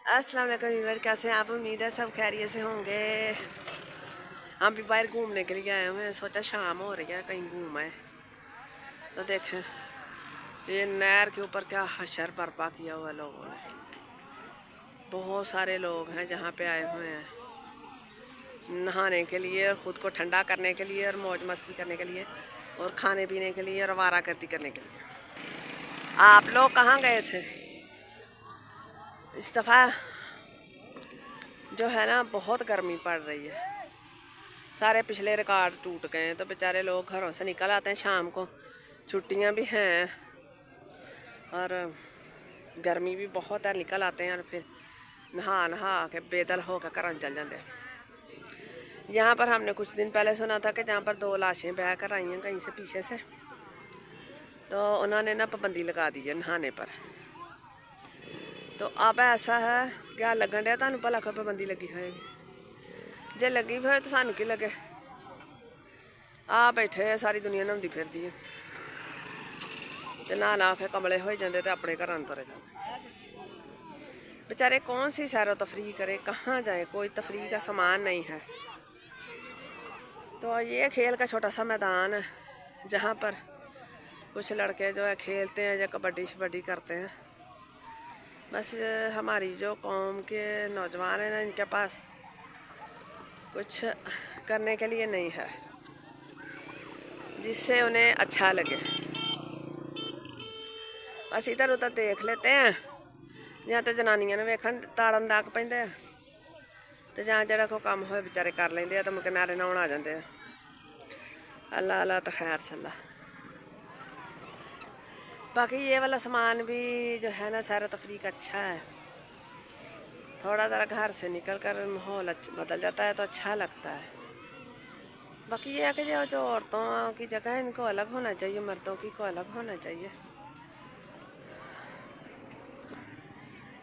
अस्सलाम वालेकुम व्यूअर, कैसे हैं आप? उम्मीद है सब खैरियत से होंगे। हम भी बाहर घूमने के लिए आए हुए हैं, सोचा शाम हो रही है कहीं घूम आए। तो देखें ये नहर के ऊपर क्या हशर बर्पा किया हुआ लोगों ने। बहुत सारे लोग हैं जहाँ पे आए हुए हैं नहाने के लिए और ख़ुद को ठंडा करने के लिए और मौज मस्ती करने के लिए और खाने पीने के लिए और आवारागर्दी करने के लिए। आप लोग कहाँ गए थे? इस दफ़ा जो है ना बहुत गर्मी पड़ रही है, सारे पिछले रिकॉर्ड टूट गए हैं। तो बेचारे लोग घरों से निकल आते हैं शाम को, छुट्टियां भी हैं और गर्मी भी बहुत है, निकल आते हैं और फिर नहा के बेदल होकर घर चल जाते हैं। यहाँ पर हमने कुछ दिन पहले सुना था कि जहाँ पर 2 लाशें बह कर आई हैं कहीं से पीछे से, तो उन्होंने ना पाबंदी लगा दी है नहाने पर। तो अब ऐसा है क्या लगन दिया तुहानू भला कोई पाबंदी लगी होएगी? जे लगी हुई तो सानू की लगे? आ बैठे है सारी दुनिया नहाती फिरती है ते नहा के कमले हो जाते तो अपने घर तुरे जाते। बेचारे कौन सी सैरो तफरी करे, कहाँ जाए, कोई तफरी का सामान नहीं है। तो ये खेल का छोटा सा मैदान है जहाँ पर कुछ लड़के जो है खेलते हैं या कबड्डी शबड्डी करते हैं। बस हमारी जो कौम के नौजवान हैं ना, इनके पास कुछ करने के लिए नहीं है जिससे उन्हें अच्छा लगे। बस इधर उधर देख लेते हैं, या तो जनानियां ने वेखन ताड़न दाग पैंदे आ, तो जां जेड़ा कोई कम होए बेचारे कर लेंदे आ, तो मुड़ के नारे नहाउण आ जांदे आ। अल्लाह अल्लाह तो खैर सल्ला। बाकी ये वाला सामान भी जो है ना सैर तफरी का अच्छा है। थोड़ा ज़रा घर से निकल कर माहौल बदल जाता है तो अच्छा लगता है। बाकी ये है कि जो औरतों की जगह है इनको अलग होना चाहिए, मर्दों की को अलग होना चाहिए।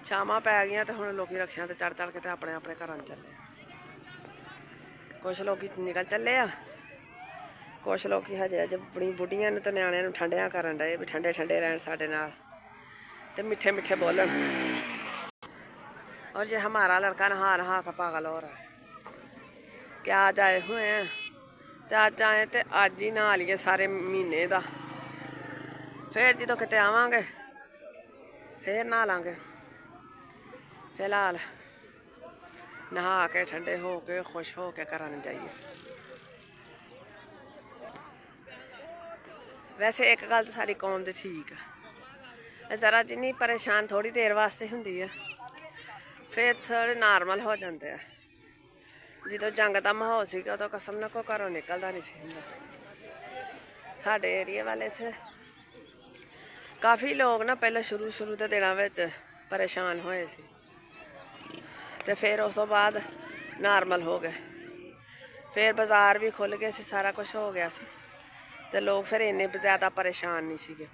छावां पै गई तो हुण लोग रक्षियां ते चढ़ चढ़ के अपने अपने घर चले। कुछ लोग निकल चले आ, कुछ लोग हजे अज अपनी बुढ़ियां तो न्याणियां ठंडियां करन डे भी ठंडे ठंडे रहन साडे नाल ते मिठे मिठे बोलन। और ये हमारा लड़का नहा नहा का पागल हो रहा है कि आज आए हुए हैं तो अज आए तो अज ही नहा लिए सारे महीने का, फिर जो किते आवांगे फिर नहा लांगे। फिलहाल नहा के ठंडे हो के खुश हो के घर जाइए। वैसे एक गल तो साड़ी कौम दी ठीक है, ज़रा जिन्नी परेशान थोड़ी देर वास्ते हुंदी है फिर थोड़े नॉर्मल हो जाते हैं। जो जंग का माहौल सीगा तो कसम ना को घरों निकलता नहीं सी हुंदा। साडे एरिए वाले थे काफ़ी लोग ना पहले शुरू के दिनों में परेशान होए सी ते फिर उस तो बाद नॉर्मल हो गए, फिर बाज़ार भी खुल गए सी, सारा कुछ हो गया सी ते लोग फिर इन्ने ज़्यादा परेशान नहीं सीगे।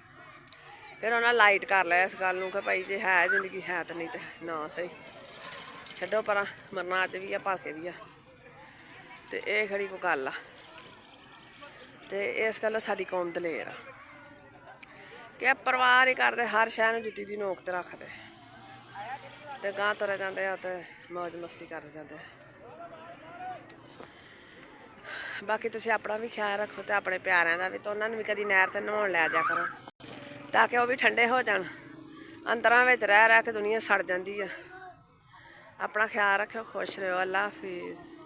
फिर उन्हें लाइट कर लिया इस गल नूं कि भाई जे है जिंदगी है तो नहीं तो ना सही, छड्डो परां, मरना अज भी है भलके भी है। तो ये खड़ी कोई गल आ, तो इस गल्लों साडी कौम दलेर आ कि परवाह ही करते, हर शह नूं जुत्ती दी नोक ते रखदे ते गांह तुरे जांदे आ ते मौज मस्ती करदे जांदे। बाकी तुसीं अपना भी ख्याल रखो तो अपने प्यारिਆਂ ਦਾ भी, तो उन्होंने भी कभी नहर ते नहाउण लै जा करो ताकि वह भी ठंडे हो जान। अंदरां विच रह के दुनिया सड़ जाती है। अपना ख्याल रखो, खुश रहो, अल्लाह हाफिज़।